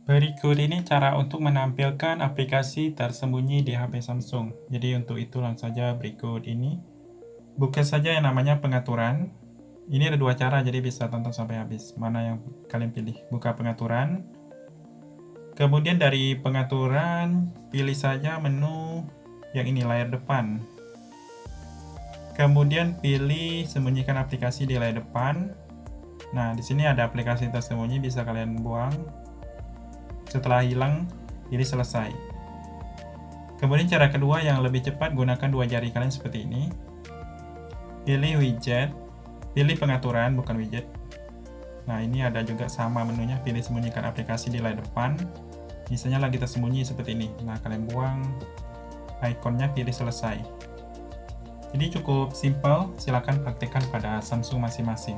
Berikut ini cara untuk menampilkan aplikasi tersembunyi di HP Samsung. Jadi untuk itu langsung saja berikut ini. Buka saja yang namanya pengaturan. Ini ada dua cara, jadi bisa tonton sampai habis. Mana yang kalian pilih? Buka pengaturan. Kemudian dari pengaturan, pilih saja menu yang ini, layar depan. Kemudian pilih sembunyikan aplikasi di layar depan. Nah, di sini ada aplikasi tersembunyi, bisa kalian buang. Setelah hilang, pilih selesai. Kemudian cara kedua yang lebih cepat, gunakan dua jari kalian seperti ini. Pilih widget, pilih pengaturan, bukan widget. Nah, ini ada juga sama menunya, pilih sembunyikan aplikasi di layar depan. Misalnya lagi tersembunyi seperti ini. Nah, kalian buang ikonnya, pilih selesai. Jadi cukup simpel, silakan praktikkan pada Samsung masing-masing.